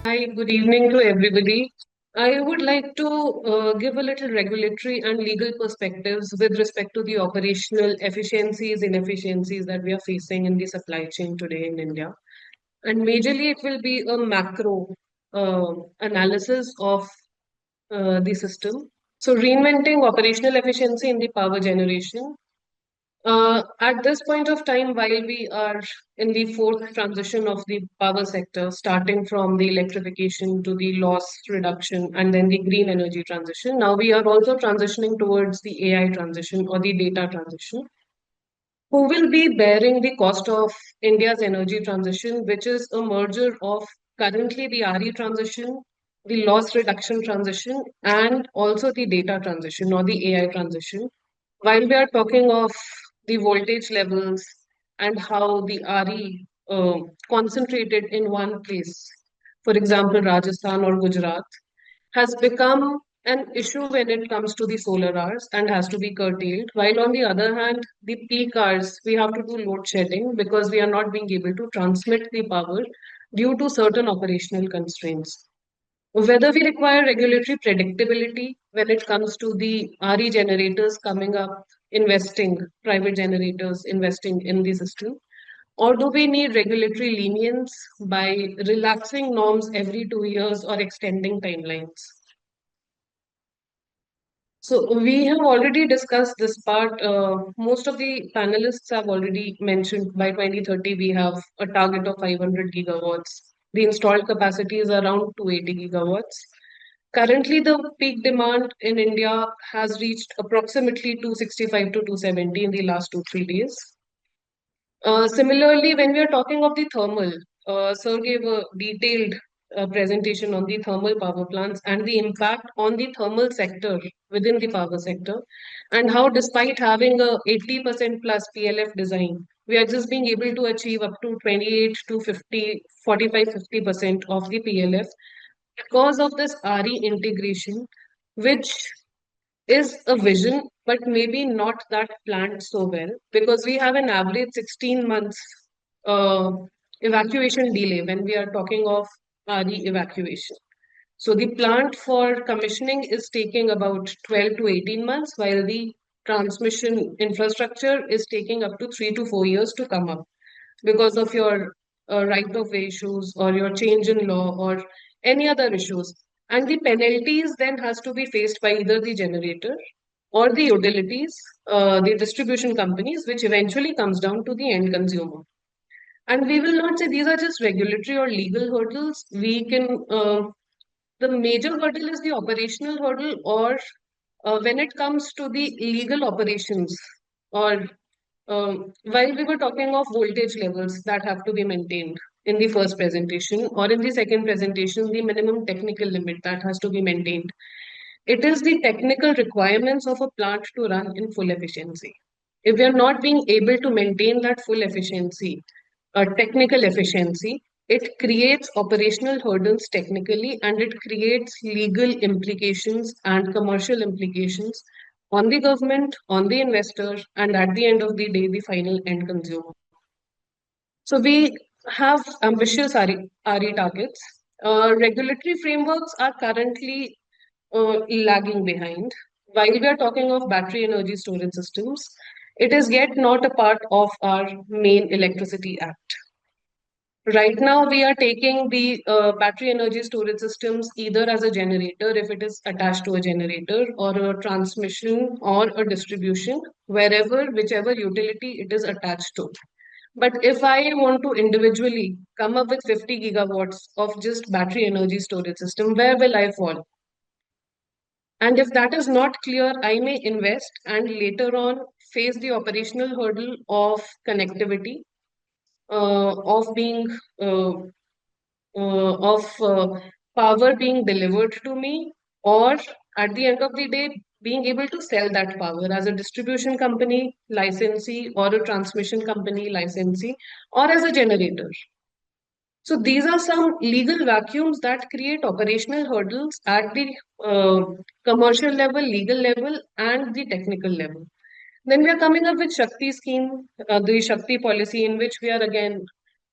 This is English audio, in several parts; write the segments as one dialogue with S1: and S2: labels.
S1: Hi, good evening to everybody. I would like to give a little regulatory and legal perspectives with respect to the operational efficiencies, inefficiencies that we are facing in the supply chain today in India. And majorly, it will be a macro analysis of the system. So, reinventing operational efficiency in the power generation. At this point of time, while we are in the fourth transition of the power sector, starting from the electrification to the loss reduction and then the green energy transition, now we are also transitioning towards the AI transition or the data transition. Who will be bearing the cost of India's energy transition, which is a merger of currently the RE transition, the loss reduction transition, and also the data transition or the AI transition? While we are talking of the voltage levels and how the RE concentrated in one place, for example, Rajasthan or Gujarat, has become an issue when it comes to the solar hours and has to be curtailed. While on the other hand, the peak hours, we have to do load shedding because we are not being able to transmit the power due to certain operational constraints. Whether we require regulatory predictability when it comes to the RE generators coming up, investing, private generators investing in the system, or do we need regulatory lenience by relaxing norms every 2 years or extending timelines? So we have already discussed this part. Most of the panelists have already mentioned by 2030 we have a target of 500 gigawatts. The installed capacity is around 280 gigawatts. Currently, the peak demand in India has reached approximately 265 to 270 in the last 2 3 days. Similarly, when we are talking of the thermal, Sir gave a detailed presentation on the thermal power plants and the impact on the thermal sector within the power sector, and how, despite having a 80% plus PLF design, we are just being able to achieve up to 28 to 50, 45, 50% of the PLF because of this RE integration, which is a vision, but maybe not that planned so well because we have an average 16 months uh, evacuation delay when we are talking of RE evacuation. So the plant for commissioning is taking about 12 to 18 months, while the transmission infrastructure is taking up to 3 to 4 years to come up because of your right of way issues or your change in law or any other issues. And the penalties then has to be faced by either the generator or the utilities, the distribution companies, which eventually comes down to the end consumer. And we will not say these are just regulatory or legal hurdles. We can, the major hurdle is the operational hurdle, or when it comes to the legal operations, or while we were talking of voltage levels that have to be maintained in the first presentation, or in the second presentation, the minimum technical limit that has to be maintained. It is the technical requirements of a plant to run in full efficiency. If we are not being able to maintain that full efficiency, technical efficiency, it creates operational hurdles technically and it creates legal implications and commercial implications on the government, on the investor, and at the end of the day, the final end consumer. So we have ambitious RE targets. Regulatory frameworks are currently lagging behind. While we are talking of battery energy storage systems, it is yet not a part of our main electricity act. Right now, we are taking the battery energy storage systems either as a generator, if it is attached to a generator, or a transmission or a distribution, wherever, whichever utility it is attached to. But if I want to individually come up with 50 gigawatts of just battery energy storage system, where will I fall? And if that is not clear, I may invest and later on face the operational hurdle of connectivity, of being of power being delivered to me, or at the end of the day, being able to sell that power as a distribution company licensee or a transmission company licensee or as a generator. So these are some legal vacuums that create operational hurdles at the commercial level, legal level, and the technical level. Then we are coming up with Shakti scheme, the Shakti policy, in which we are again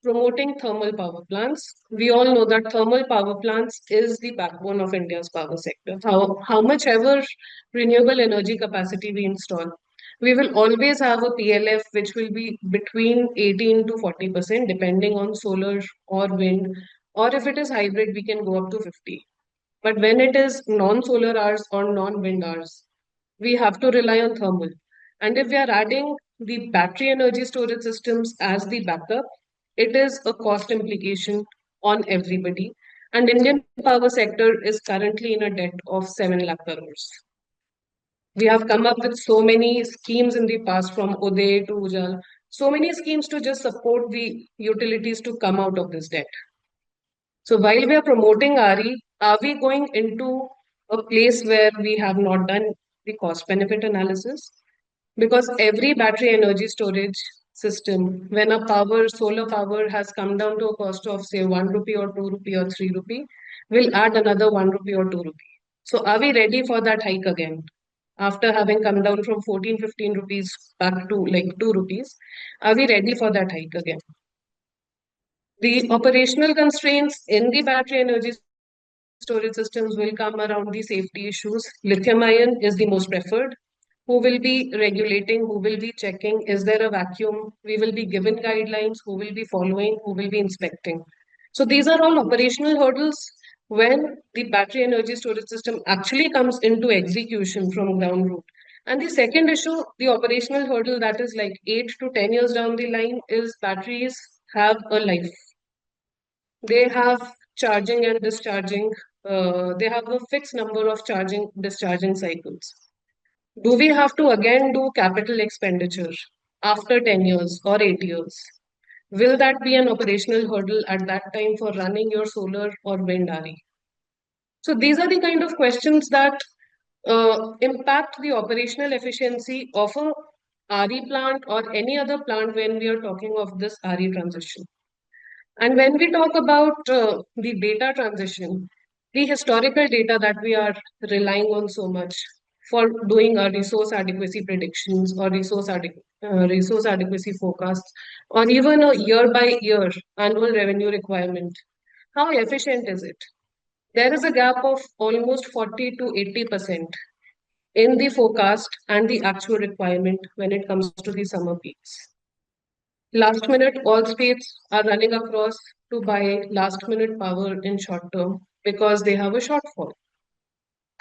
S1: promoting thermal power plants. We all know that thermal power plants is the backbone of India's power sector. How much ever renewable energy capacity we install, we will always have a PLF which will be between 18 to 40%, depending on solar or wind, or if it is hybrid, we can go up to 50. But when it is non-solar hours or non-wind hours, we have to rely on thermal. And if we are adding the battery energy storage systems as the backup, it is a cost implication on everybody. And Indian power sector is currently in a debt of 7 lakh crores. We have come up with so many schemes in the past from Uday to Ujal, so many schemes to just support the utilities to come out of this debt. So while we are promoting RE, are we going into a place where we have not done the cost benefit analysis? Because every battery energy storage system, when a solar power has come down to a cost of say 1 rupee or 2 rupee or 3 rupee, will add another 1 rupee or 2 rupee. So are we ready for that hike again? After having come down from 14, 15 rupees back to like 2 rupees, are we ready for that hike again? The operational constraints in the battery energy storage systems will come around the safety issues. Lithium ion is the most preferred. Who will be regulating? Who will be checking? Is there a vacuum? We will be given guidelines. Who will be following? Who will be inspecting? So these are all operational hurdles when the battery energy storage system actually comes into execution from ground root. And the second issue, the operational hurdle that is like 8 to 10 years down the line, is batteries have a life. They have charging and discharging. They have a fixed number of charging discharging cycles. Do we have to again do capital expenditure after 10 years or 8 years? Will that be an operational hurdle at that time for running your solar or wind RE? So these are the kind of questions that impact the operational efficiency of a RE plant or any other plant when we are talking of this RE transition. And when we talk about the data transition, the historical data that we are relying on so much for doing our resource adequacy predictions or resource adequacy forecasts, or even a year by year annual revenue requirement, how efficient is it? There is a gap of almost 40 to 80% in the forecast and the actual requirement when it comes to the summer peaks. Last minute, all states are running across to buy last minute power in short term because they have a shortfall.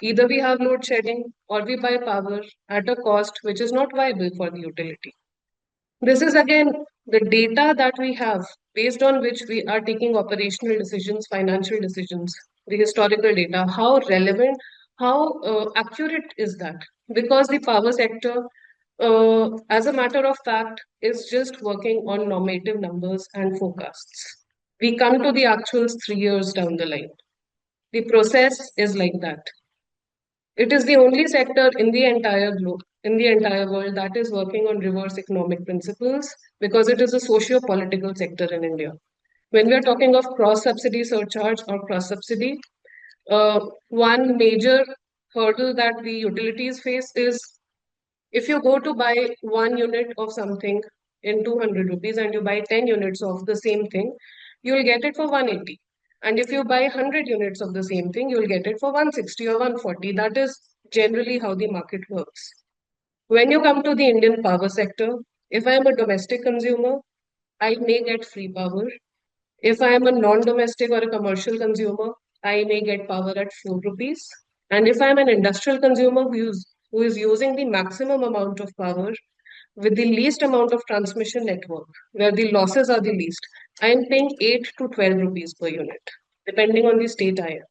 S1: Either we have load shedding or we buy power at a cost which is not viable for the utility. This is again the data that we have based on which we are taking operational decisions, financial decisions, the historical data. How relevant, how accurate is that? Because the power sector, as a matter of fact, is just working on normative numbers and forecasts. We come to the actuals 3 years down the line. The process is like that. It is the only sector in the entire globe, in the entire world, that is working on reverse economic principles because it is a socio-political sector in India. When we are talking of cross-subsidy surcharge or cross-subsidy, one major hurdle that the utilities face is if you go to buy 1 unit of something in 200 rupees and you buy 10 units of the same thing, you will get it for 180. And if you buy 100 units of the same thing, you will get it for 160 or 140. That is generally how the market works. When you come to the Indian power sector, if I am a domestic consumer, I may get free power. If I am a non-domestic or a commercial consumer, I may get power at 4 rupees. And if I am an industrial consumer who is using the maximum amount of power with the least amount of transmission network, where the losses are the least, I am paying 8 to 12 rupees per unit, depending on the state I am.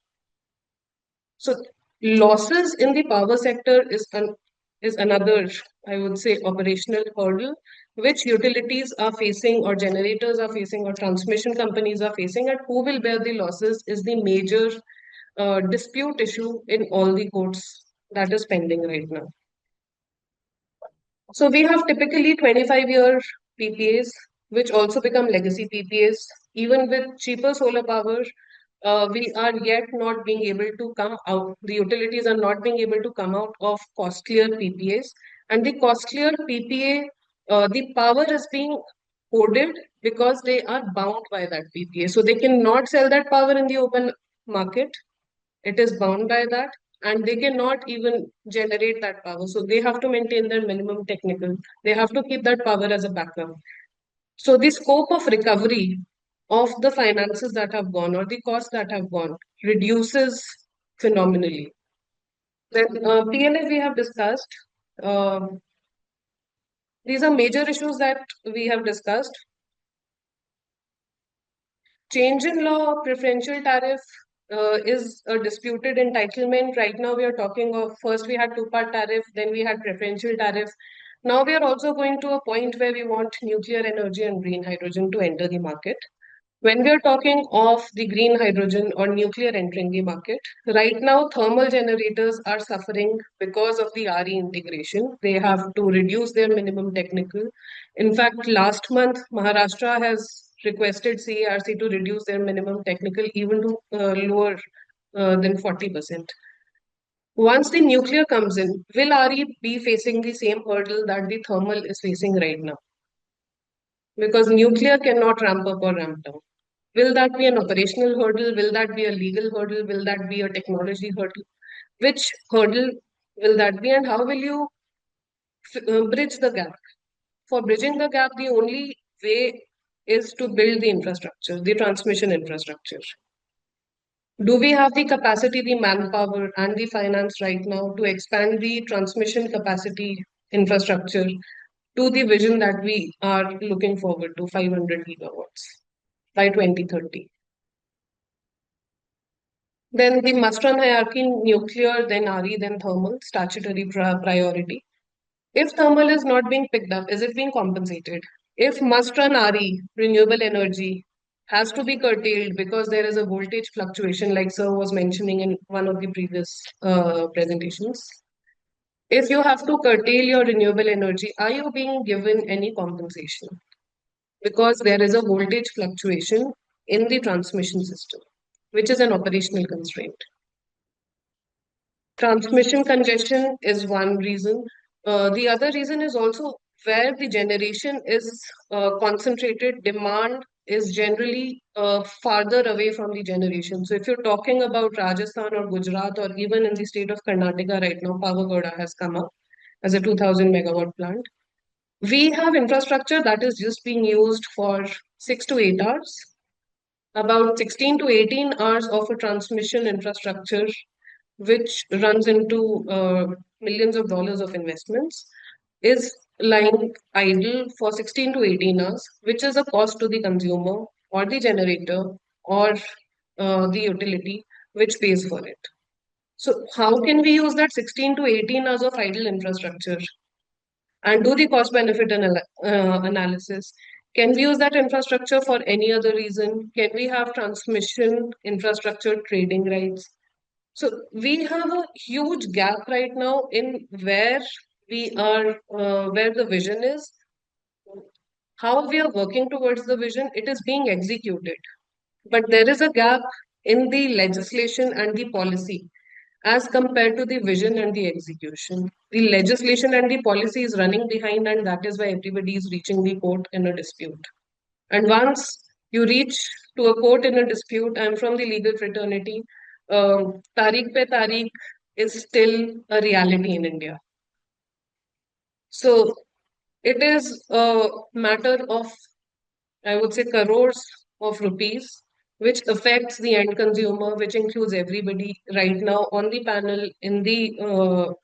S1: So losses in the power sector is another, I would say, operational hurdle which utilities are facing or generators are facing or transmission companies are facing, and who will bear the losses is the major dispute issue in all the courts that is pending right now. So we have typically 25-year PPAs, which also become legacy PPAs. Even with cheaper solar power, we are yet not being able to come out, the utilities are not being able to come out of costlier PPAs. And the costlier PPA, the power is being coded because they are bound by that PPA. So they cannot sell that power in the open market. It is bound by that, and they cannot even generate that power. So they have to maintain their minimum technical. They have to keep that power as a backup. So the scope of recovery of the finances that have gone or the costs that have gone reduces phenomenally. Then PLA we have discussed. Um these are major issues that we have discussed. Change in law, preferential tariff is a disputed entitlement. Right now, we are talking of first we had two-part tariff, then we had preferential tariff. Now we are also going to a point where we want nuclear energy and green hydrogen to enter the market. When we are talking of the green hydrogen or nuclear entering the market, right now thermal generators are suffering because of the RE integration. They have to reduce their minimum technical. In fact, last month, Maharashtra has requested CERC to reduce their minimum technical even to lower than 40%. Once the nuclear comes in, will RE be facing the same hurdle that the thermal is facing right now? Because nuclear cannot ramp up or ramp down. Will that be an operational hurdle? Will that be a legal hurdle? Will that be a technology hurdle? Which hurdle will that be, and how will you bridge the gap? For bridging the gap, the only way is to build the infrastructure, the transmission infrastructure. Do we have the capacity, the manpower, and the finance right now to expand the transmission capacity infrastructure to the vision that we are looking forward to 500 gigawatts by 2030? Then the must-run hierarchy, nuclear, then RE, then thermal, statutory priority. If thermal is not being picked up, is it being compensated? If must-run RE, renewable energy, has to be curtailed because there is a voltage fluctuation, like Sir was mentioning in one of the previous presentations. If you have to curtail your renewable energy, are you being given any compensation? Because there is a voltage fluctuation in the transmission system, which is an operational constraint. Transmission congestion is one reason. The other reason is also where the generation is concentrated, demand is generally farther away from the generation. So if you're talking about Rajasthan or Gujarat or even in the state of Karnataka right now, Pavagoda has come up as a 2000 megawatt plant. We have infrastructure that is just being used for 6 to 8 hours. About 16 to 18 hours of a transmission infrastructure which runs into millions of dollars of investments, is lying idle for 16 to 18 hours, which is a cost to the consumer or the generator or the utility which pays for it. So, how can we use that 16 to 18 hours of idle infrastructure and do the cost benefit analysis? Can we use that infrastructure for any other reason? Can we have transmission infrastructure trading rights? So we have a huge gap right now in where we are, where the vision is, how we are working towards the vision. It is being executed, but there is a gap in the legislation and the policy as compared to the vision and the execution. The legislation and the policy is running behind, and that is why everybody is reaching the court in a dispute. And once you reach to a court in a dispute, I'm from the legal fraternity. Tariq pe tariq is still a reality in India. So it is a matter of, I would say, crores of rupees, which affects the end consumer, which includes everybody right now on the panel, in the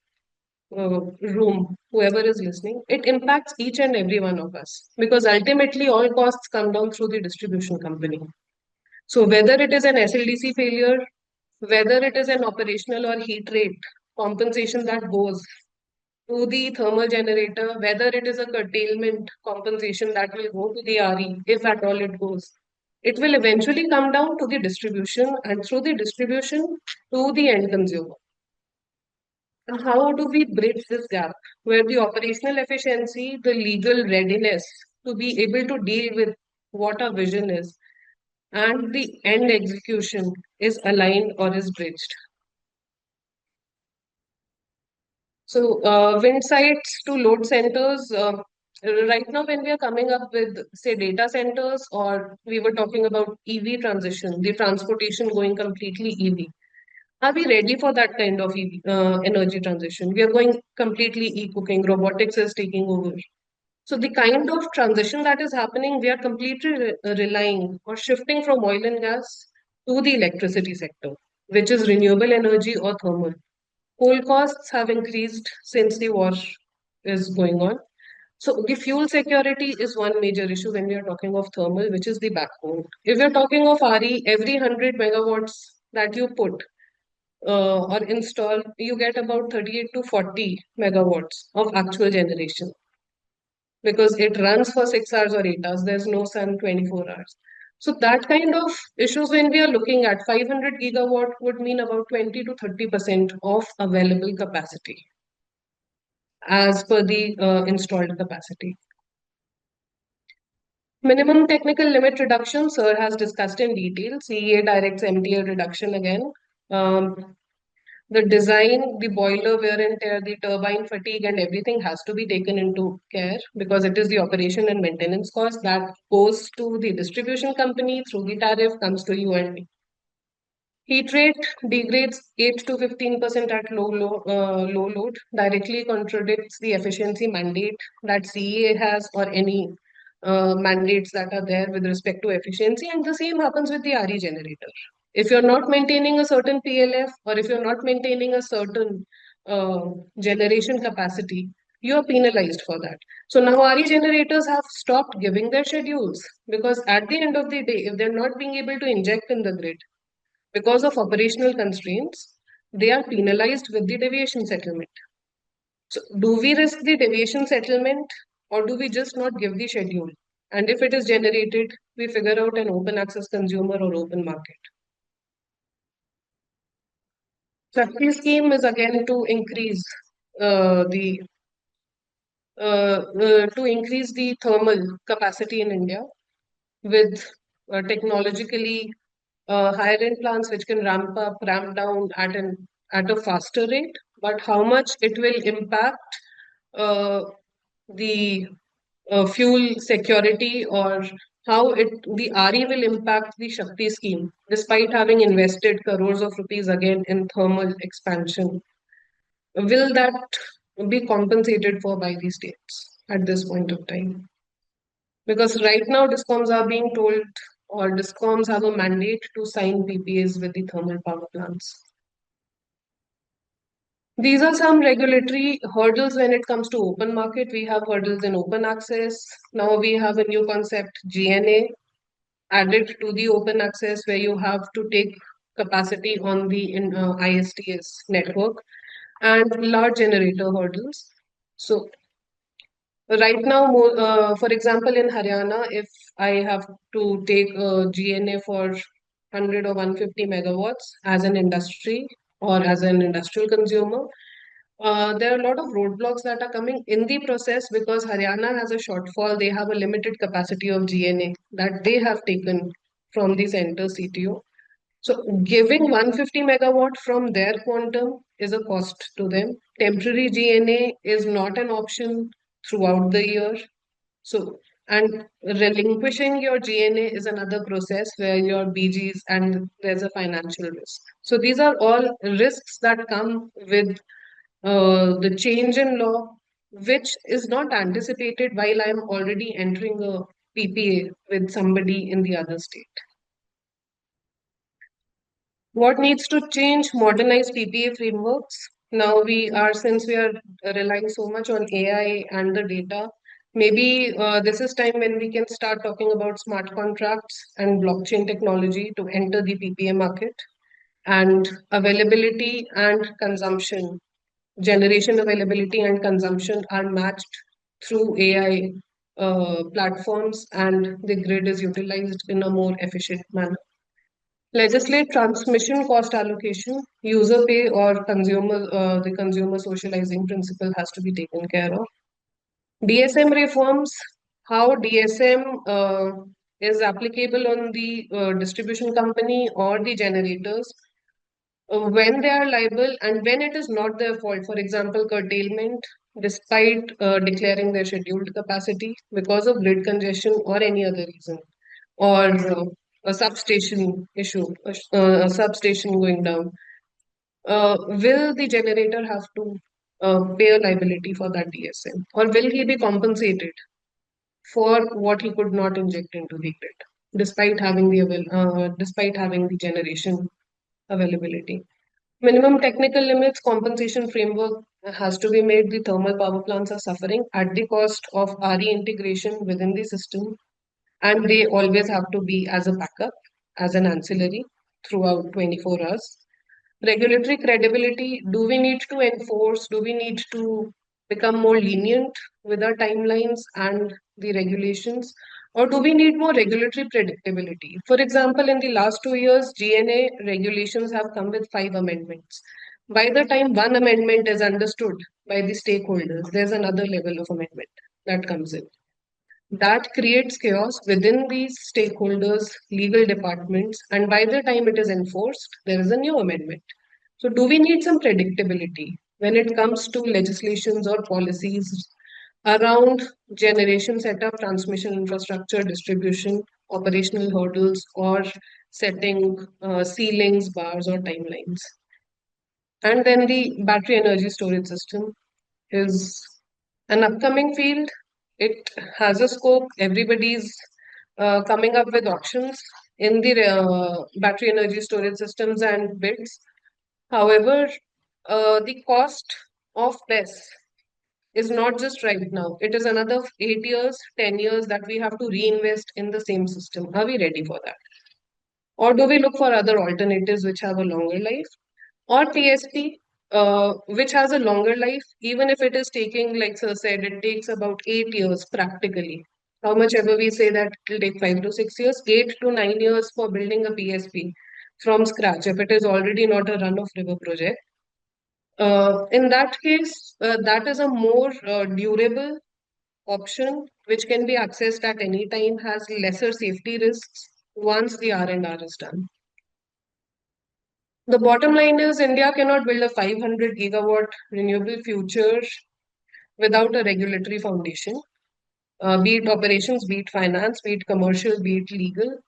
S1: room, whoever is listening. It impacts each and every one of us because ultimately all costs come down through the distribution company. So whether it is an SLDC failure, whether it is an operational or heat rate compensation that goes to the thermal generator, whether it is a curtailment compensation that will go to the RE, if at all it goes, it will eventually come down to the distribution and through the distribution to the end consumer. And how do we bridge this gap where the operational efficiency, the legal readiness to be able to deal with what our vision is, and the end execution is aligned or is bridged? So, wind sites to load centers. right now, when we are coming up with, say, data centers, or we were talking about EV transition, the transportation going completely EV, are we ready for that kind of energy transition? We are going completely e-cooking, robotics is taking over. So the kind of transition that is happening, we are completely relying or shifting from oil and gas to the electricity sector, which is renewable energy or thermal. Coal costs have increased since the war is going on. So the fuel security is one major issue when we are talking of thermal, which is the backbone. If you're talking of RE, every 100 megawatts that you put or install, you get about 38 to 40 megawatts of actual generation because it runs for 6 hours or 8 hours. There's no sun 24 hours. So that kind of issues when we are looking at 500 gigawatt would mean about 20 to 30% of available capacity as per the installed capacity. Minimum technical limit reduction, sir has discussed in detail. CEA directs MTA reduction again. Um, the design, the boiler wear and tear, the turbine fatigue, and everything has to be taken into care because it is the operation and maintenance cost that goes to the distribution company through the tariff, comes to you and me. Heat rate degrades 8 to 15% at low load, directly contradicts the efficiency mandate that CEA has or any mandates that are there with respect to efficiency. And the same happens with the RE generator. If you're not maintaining a certain PLF or if you're not maintaining a certain generation capacity, you're penalized for that. So now RE generators have stopped giving their schedules because at the end of the day, if they're not being able to inject in the grid, because of operational constraints, they are penalized with the deviation settlement. So, do we risk the deviation settlement or do we just not give the schedule? And if it is generated, we figure out an open access consumer or open market. Shakti scheme is again the to increase the thermal capacity in India with technologically higher end plants which can ramp up, ramp down at a faster rate. But how much it will impact uh, the fuel security or how the RE will impact the Shakti scheme, despite having invested crores of rupees again in thermal expansion. Will that be compensated for by the states at this point of time? Because right now, Discoms are being told, or Discoms have a mandate to sign PPAs with the thermal power plants. These are some regulatory hurdles when it comes to open market. We have hurdles in open access. Now we have a new concept, GNA, added to the open access where you have to take capacity on the ISTS network and large generator hurdles. So right now, for example, in Haryana, if I have to take a GNA for 100 or 150 megawatts as an industry or as an industrial consumer, there are a lot of roadblocks that are coming in the process because Haryana has a shortfall. They have a limited capacity of GNA that they have taken from the center CTO. So giving 150 megawatt from their quantum is a cost to them. Temporary GNA is not an option throughout the year. So, and relinquishing your GNA is another process where your BGs and there's a financial risk. So these are all risks that come with the change in law, which is not anticipated while I'm already entering a PPA with somebody in the other state. What needs to change? Modernize PPA frameworks. Now since we are relying so much on AI and the data, maybe this is time when we can start talking about smart contracts and blockchain technology to enter the PPA market and availability and consumption, generation availability and consumption are matched through AI platforms and the grid is utilized in a more efficient manner. Legislate transmission cost allocation, user pay or the consumer socializing principle has to be taken care of. DSM reforms, how DSM is applicable on the distribution company or the generators when they are liable and when it is not their fault. For example, curtailment despite declaring their scheduled capacity because of grid congestion or any other reason, or a substation issue, a substation going down. Will the generator have to pay a liability for that DSM, or will he be compensated for what he could not inject into the grid, despite having the generation availability? Minimum technical limits compensation framework has to be made. The thermal power plants are suffering at the cost of RE integration within the system, and they always have to be as a backup, as an ancillary throughout 24 hours. Regulatory credibility, do we need to enforce, do we need to become more lenient with our timelines and the regulations, or do we need more regulatory predictability? For example, in the last 2 years, GNA regulations have come with 5 amendments. By the time one amendment is understood by the stakeholders, there's another level of amendment that comes in. That creates chaos within these stakeholders, legal departments, and by the time it is enforced, there is a new amendment. So, do we need some predictability when it comes to legislations or policies around generation setup, transmission infrastructure, distribution, operational hurdles, or setting ceilings, bars, or timelines? And then the battery energy storage system is an upcoming field. It has a scope. Everybody's coming up with options in the battery energy storage systems and bids. However, the cost of this is not just right now. It is another 8 years, 10 years that we have to reinvest in the same system. Are we ready for that? Or do we look for other alternatives which have a longer life? Or TSP, which has a longer life, even if it is taking, like Sir said, it takes about 8 years practically. How much ever we say that it will take 5 to 6 years, 8 to 9 years for building a PSP from scratch, if it is already not a run of river project. In that case, that is a more durable option which can be accessed at any time, has lesser safety risks once the R&R is done. The bottom line is India cannot build a 500 gigawatt renewable future without a regulatory foundation, be it operations, be it finance, be it commercial, be it legal.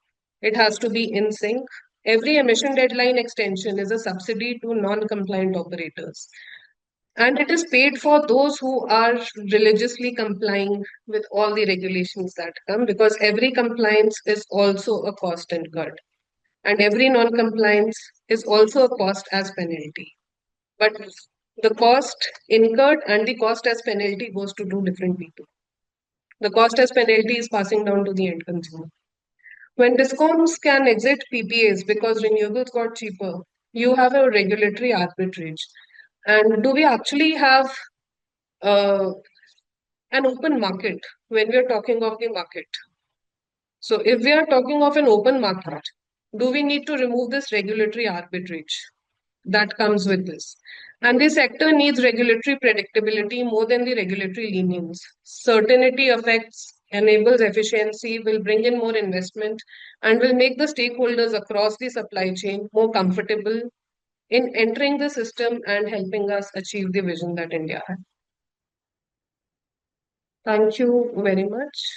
S1: It has to be in sync. Every emission deadline extension is a subsidy to non-compliant operators. And it is paid for those who are religiously complying with all the regulations that come, because every compliance is also a cost incurred. And every non-compliance is also a cost as penalty. But the cost incurred and the cost as penalty goes to two different people. The cost as penalty is passing down to the end consumer. When discoms can exit PPAs because renewables got cheaper, you have a regulatory arbitrage. And do we actually have uh, an open market when we are talking of the market? So, if we are talking of an open market, do we need to remove this regulatory arbitrage that comes with this? And the sector needs regulatory predictability more than the regulatory lenience. Certainty affects, enables efficiency, will bring in more investment, and will make the stakeholders across the supply chain more comfortable in entering the system and helping us achieve the vision that India has. Thank you very much.